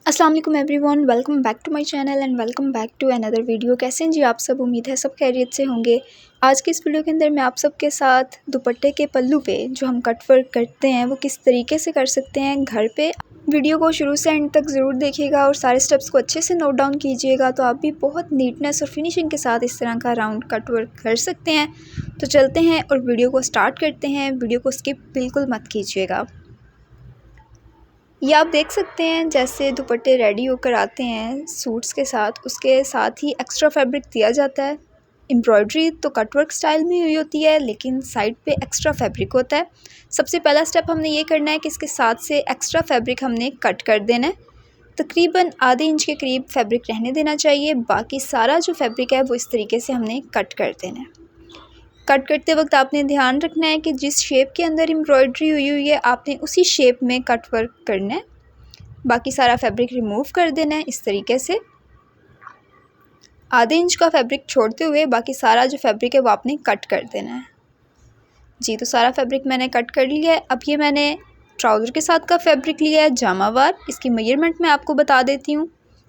अस्सलाम वालेकुम everyone, welcome back to my channel and welcome back to another video. कैसे हैं जी आप सब? उम्मीद है सब खैरियत से होंगे। आज की इस वीडियो के अंदर मैं आप सबके साथ दुपट्टे के पल्लू पे जो हम कट वर्क करते हैं वो किस तरीके से कर सकते हैं घर पे। वीडियो को शुरू से एंड तक ज़रूर देखिएगा और सारे स्टेप्स को अच्छे से नोट डाउन कीजिएगा, तो आप भी बहुत नीटनेस और फिनिशिंग के साथ इस तरह का राउंड कट वर्क कर सकते हैं। तो चलते हैं और वीडियो को स्टार्ट करते हैं। वीडियो को स्किप बिल्कुल मत कीजिएगा। ये आप देख सकते हैं जैसे दुपट्टे रेडी होकर आते हैं सूट्स के साथ, उसके साथ ही एक्स्ट्रा फैब्रिक दिया जाता है। एम्ब्रॉयडरी तो कटवर्क स्टाइल में हुई होती है, लेकिन साइड पे एक्स्ट्रा फैब्रिक होता है। सबसे पहला स्टेप हमने ये करना है कि इसके साथ से एक्स्ट्रा फैब्रिक हमने कट कर देना है। तकरीबन आधे इंच के करीब फैब्रिक रहने देना चाहिए, बाकी सारा जो फैब्रिक है वो इस तरीके से हमने कट कर देना है। कट करते वक्त आपने ध्यान रखना है कि जिस शेप के अंदर एम्ब्रॉयडरी हुई है आपने उसी शेप में कट वर्क करना है। बाकी सारा फैब्रिक रिमूव कर देना है इस तरीके से। आधे इंच का फैब्रिक छोड़ते हुए बाकी सारा जो फैब्रिक है वो आपने कट कर देना है। जी, तो सारा फैब्रिक मैंने कट कर लिया है। अब ये मैंने ट्राउज़र के साथ का फैब्रिक लिया है जामावार। इसकी मेजरमेंट मैं आपको बता देती हूँ।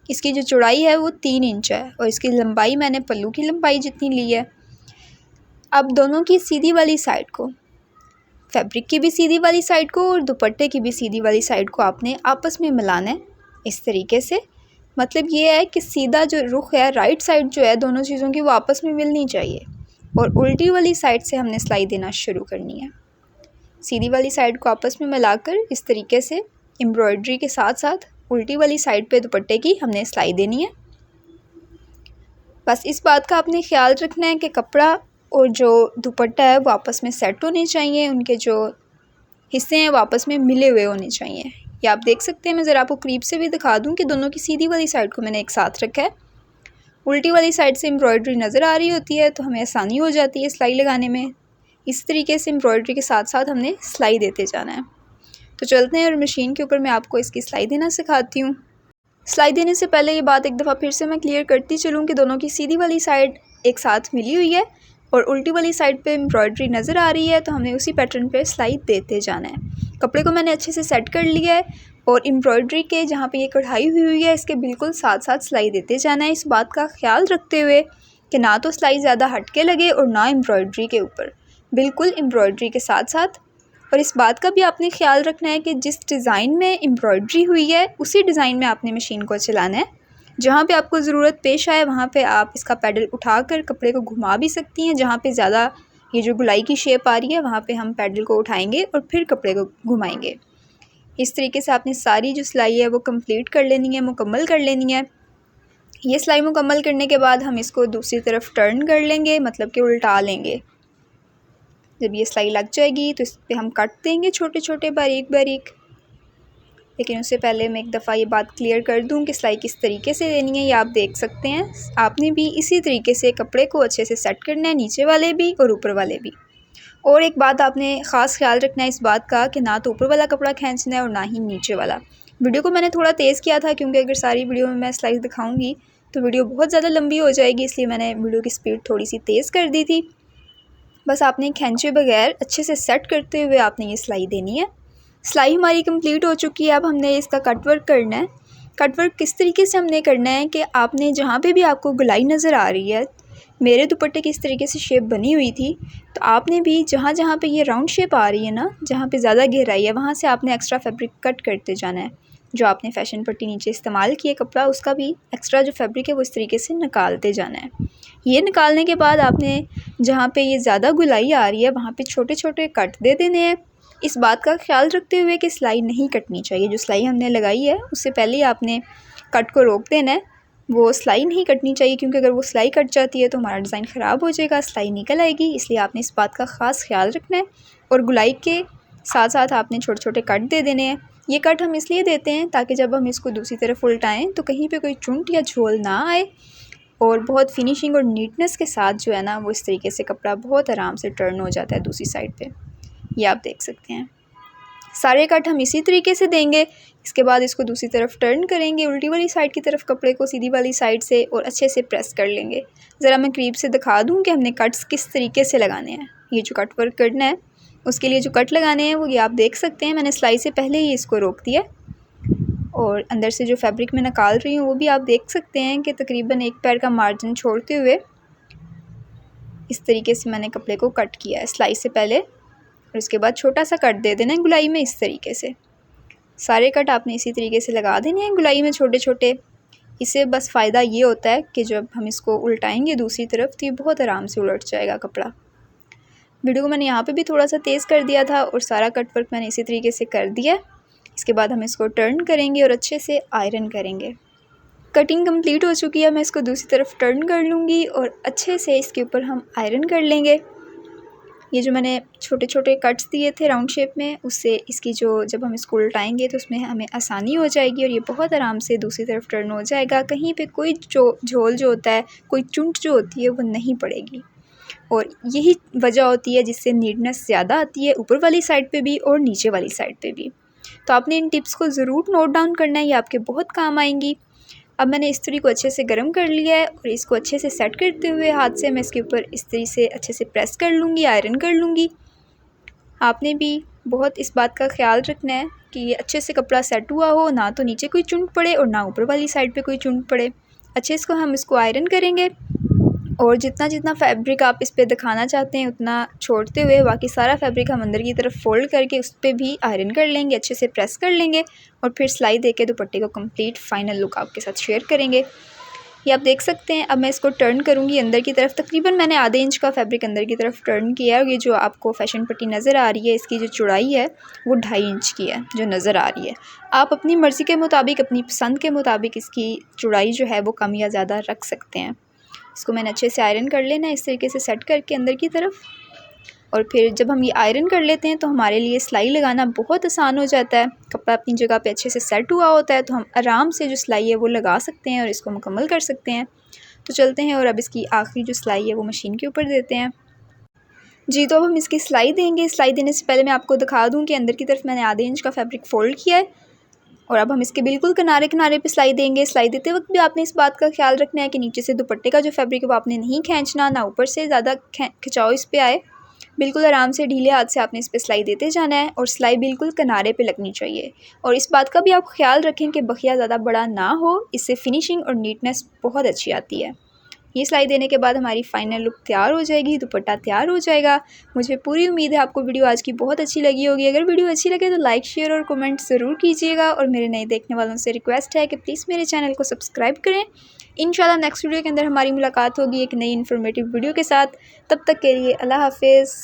इसकी जो चौड़ाई है वो 3 इंच है और इसकी लंबाई मैंने पल्लू की लंबाई जितनी ली है। अब दोनों की सीधी वाली साइड को, फैब्रिक की भी सीधी वाली साइड को और दुपट्टे की भी सीधी वाली साइड को आपने आपस में मिलाना है इस तरीके से। मतलब ये है कि सीधा जो रुख है, राइट साइड जो है दोनों चीज़ों की, वो आपस में मिलनी चाहिए और उल्टी वाली साइड से हमने सिलाई देना शुरू करनी है। सीधी वाली साइड को आपस में मिलाकर इस तरीके से एम्ब्रॉयडरी के साथ साथ उल्टी वाली साइड पे दुपट्टे की हमने सिलाई देनी है। बस इस बात का आपने ख्याल रखना है कि कपड़ा और जो दुपट्टा है वो आपस में सेट होने चाहिए, उनके जो हिस्से हैं वो आपस में मिले हुए होने चाहिए। ये आप देख सकते हैं। मैं ज़रा आपको करीब से भी दिखा दूं कि दोनों की सीधी वाली साइड को मैंने एक साथ रखा है। उल्टी वाली साइड से एम्ब्रॉयडरी नज़र आ रही होती है तो हमें आसानी हो जाती है सिलाई लगाने में। इस तरीके से एम्ब्रॉयडरी के साथ साथ हमने सिलाई देते जाना है। तो चलते हैं और मशीन के ऊपर मैं आपको इसकी सिलाई देना सिखाती हूँ। सिलाई देने से पहले ये बात एक दफ़ा फिर से मैं क्लियर करती चलूँ कि दोनों की सीधी वाली साइड एक साथ मिली हुई है और उल्टी वाली साइड पे एम्ब्रॉयडरी नज़र आ रही है, तो हमने उसी पैटर्न पे सिलाई देते जाना है। कपड़े को मैंने अच्छे से सेट कर लिया है और एम्ब्रॉयडरी के जहाँ पे ये कढ़ाई हुई है इसके बिल्कुल साथ साथ सिलाई देते जाना है। इस बात का ख्याल रखते हुए कि ना तो सिलाई ज़्यादा हटके लगे और ना एम्ब्रॉयडरी के ऊपर, बिल्कुल एम्ब्रॉयडरी के साथ साथ। और इस बात का भी आपने ख्याल रखना है कि जिस डिज़ाइन में एम्ब्रॉयडरी हुई है उसी डिज़ाइन में आपने मशीन को चलाना है। जहाँ पे आपको ज़रूरत पेश आए वहाँ पे आप इसका पैडल उठाकर कपड़े को घुमा भी सकती हैं। जहाँ पे ज़्यादा ये जो गुलाई की शेप आ रही है वहाँ पे हम पैडल को उठाएंगे और फिर कपड़े को घुमाएंगे। इस तरीके से आपने सारी जो सिलाई है वो कंप्लीट कर लेनी है, मुकम्मल कर लेनी है। ये सिलाई मुकम्मल करने के बाद हम इसको दूसरी तरफ टर्न कर लेंगे, मतलब कि उल्टा लेंगे। जब ये सिलाई लग जाएगी तो इस पर हम कट देंगे छोटे छोटे बारीक बारीक। लेकिन उससे पहले मैं एक दफ़ा ये बात क्लियर कर दूं कि सिलाई किस तरीके से देनी है। ये आप देख सकते हैं। आपने भी इसी तरीके से कपड़े को अच्छे से सेट करना है, नीचे वाले भी और ऊपर वाले भी। और एक बात आपने ख़ास ख्याल रखना है इस बात का कि ना तो ऊपर वाला कपड़ा खींचना है और ना ही नीचे वाला। वीडियो को मैंने थोड़ा तेज़ किया था क्योंकि अगर सारी वीडियो में मैं सिलाई दिखाऊँगी तो वीडियो बहुत ज़्यादा लंबी हो जाएगी, इसलिए मैंने वीडियो की स्पीड थोड़ी सी तेज़ कर दी थी। बस आपने खींचे बगैर अच्छे से सेट करते हुए आपने ये सिलाई देनी है। सिलाई हमारी कंप्लीट हो चुकी है। अब हमने इसका कट वर्क करना है। कट वर्क किस तरीके से हमने करना है कि आपने जहाँ पे भी आपको गुलाई नज़र आ रही है, मेरे दुपट्टे की इस तरीके से शेप बनी हुई थी, तो आपने भी जहाँ जहाँ पे ये राउंड शेप आ रही है ना, जहाँ पे ज़्यादा गहराई है, वहाँ से आपने एक्स्ट्रा फैब्रिक कट करते जाना है। जो आपने फैशन पट्टी नीचे इस्तेमाल किया कपड़ा, उसका भी एक्स्ट्रा जो फैब्रिक है वो इस तरीके से निकालते जाना है। ये निकालने के बाद आपने जहाँ पे ये ज़्यादा गुलाई आ रही है वहाँ पे छोटे छोटे कट दे देने हैं। इस बात का ख्याल रखते हुए कि सिलाई नहीं कटनी चाहिए। जो सिलाई हमने लगाई है उससे पहले ही आपने कट को रोक देना है। वो सिलाई नहीं कटनी चाहिए क्योंकि अगर वो सिलाई कट जाती है तो हमारा डिज़ाइन ख़राब हो जाएगा, सिलाई निकल आएगी। इसलिए आपने इस बात का ख़ास ख्याल रखना है और गुलाई के साथ साथ आपने छोटे छोटे कट दे देने हैं। ये कट हम इसलिए देते हैं ताकि जब हम इसको दूसरी तरफ उल्टाएँ तो कहीं पे कोई चुंट या झोल ना आए और बहुत फिनिशिंग और नीटनेस के साथ जो है ना वो इस तरीके से कपड़ा बहुत आराम से टर्न हो जाता है दूसरी साइड पे। ये आप देख सकते हैं। सारे कट हम इसी तरीके से देंगे। इसके बाद इसको दूसरी तरफ टर्न करेंगे, उल्टी वाली साइड की तरफ कपड़े को सीधी वाली साइड से, और अच्छे से प्रेस कर लेंगे। ज़रा मैं करीब से दिखा दूँ कि हमने कट्स किस तरीके से लगाने हैं। ये जो कट वर्क करना है उसके लिए जो कट लगाने हैं वो ये आप देख सकते हैं। मैंने सिलाई से पहले ही इसको रोक दिया और अंदर से जो फैब्रिक मैं निकाल रही हूँ वो भी आप देख सकते हैं कि तकरीबन 1 पैर का मार्जिन छोड़ते हुए इस तरीके से मैंने कपड़े को कट किया है सिलाई से पहले, और उसके बाद छोटा सा कट दे देना है गुलाई में। इस तरीके से सारे कट आपने इसी तरीके से लगा देने हैं गुलाई में छोटे छोटे। इससे बस फ़ायदा ये होता है कि जब हम इसको उल्टाएंगे दूसरी तरफ तो ये बहुत आराम से उलट जाएगा कपड़ा। वीडियो को मैंने यहाँ पे भी थोड़ा सा तेज़ कर दिया था और सारा कट वर्क मैंने इसी तरीके से कर दिया। इसके बाद हम इसको टर्न करेंगे और अच्छे से आयरन करेंगे। कटिंग कंप्लीट हो चुकी है, मैं इसको दूसरी तरफ टर्न कर लूँगी और अच्छे से इसके ऊपर हम आयरन कर लेंगे। ये जो मैंने छोटे छोटे कट्स दिए थे राउंड शेप में, उससे इसकी जो जब हम इसको उल्टाएंगे तो उसमें हमें आसानी हो जाएगी और ये बहुत आराम से दूसरी तरफ टर्न हो जाएगा। कहीं पे कोई झोल जो होता है, कोई चुंट जो होती है वो नहीं पड़ेगी, और यही वजह होती है जिससे नीटनेस ज़्यादा आती है ऊपर वाली साइड पे भी और नीचे वाली साइड पे भी। तो आपने इन टिप्स को ज़रूर नोट डाउन करना है, ये आपके बहुत काम आएंगी। अब मैंने इस्त्री को अच्छे से गर्म कर लिया है और इसको अच्छे से सेट करते हुए हाथ से मैं इसके ऊपर इस्त्री से अच्छे से प्रेस कर लूँगी, आयरन कर लूँगी। आपने भी बहुत इस बात का ख्याल रखना है कि ये अच्छे से कपड़ा सेट हुआ हो, ना तो नीचे कोई चुंट पड़े और ना ऊपर वाली साइड पे कोई चुंट पड़े। अच्छे इसको हम इसको आयरन करेंगे और जितना जितना फैब्रिक आप इस पर दिखाना चाहते हैं उतना छोड़ते हुए बाकी सारा फैब्रिक हम अंदर की तरफ फोल्ड करके उस पर भी आयरन कर लेंगे, अच्छे से प्रेस कर लेंगे और फिर सिलाई देके दुपट्टे को कंप्लीट फाइनल लुक आपके साथ शेयर करेंगे। ये आप देख सकते हैं। अब मैं इसको टर्न करूँगी अंदर की तरफ। तकरीबन मैंने आधे इंच का फैब्रिक अंदर की तरफ टर्न किया है और ये जो आपको फैशन पट्टी नज़र आ रही है इसकी जो चौड़ाई है वो 2.5 इंच की है जो नज़र आ रही है। आप अपनी मर्ज़ी के मुताबिक, अपनी पसंद के मुताबिक इसकी चौड़ाई जो है वो कम या ज़्यादा रख सकते हैं। इसको मैंने अच्छे से आयरन कर लेना है इस तरीके से सेट करके अंदर की तरफ, और फिर जब हम ये आयरन कर लेते हैं तो हमारे लिए सिलाई लगाना बहुत आसान हो जाता है। कपड़ा अपनी जगह पे अच्छे से सेट हुआ होता है तो हम आराम से जो सिलाई है वो लगा सकते हैं और इसको मुकम्मल कर सकते हैं। तो चलते हैं और अब इसकी आखिरी जो सिलाई है वो मशीन के ऊपर देते हैं। जी, तो अब हम इसकी सिलाई देंगे। सिलाई देने से पहले मैं आपको दिखा दूँ कि अंदर की तरफ मैंने आधे इंच का फैब्रिक फ़ोल्ड किया है और अब हम इसके बिल्कुल किनारे किनारे पे सिलाई देंगे। सिलाई देते वक्त भी आपने इस बात का ख्याल रखना है कि नीचे से दुपट्टे का जो फैब्रिक है वो आपने नहीं खींचना, ना ऊपर से ज़्यादा खिंचाव इस पे आए। बिल्कुल आराम से ढीले हाथ से आपने इस पे सिलाई देते जाना है और सिलाई बिल्कुल किनारे पे लगनी चाहिए। और इस बात का भी आप ख्याल रखें कि बखिया ज़्यादा बड़ा ना हो, इससे फिनिशिंग और नीटनेस बहुत अच्छी आती है। ये सिलाई देने के बाद हमारी फ़ाइनल लुक तैयार हो जाएगी, दुपट्टा तैयार हो जाएगा। मुझे पूरी उम्मीद है आपको वीडियो आज की बहुत अच्छी लगी होगी। अगर वीडियो अच्छी लगे तो लाइक, शेयर और कमेंट ज़रूर कीजिएगा और मेरे नए देखने वालों से रिक्वेस्ट है कि प्लीज़ मेरे चैनल को सब्सक्राइब करें। इंशाल्लाह नेक्स्ट वीडियो के अंदर हमारी मुलाकात होगी एक नई इन्फॉर्मेटिव वीडियो के साथ। तब तक के लिए अल्लाह हाफिज़।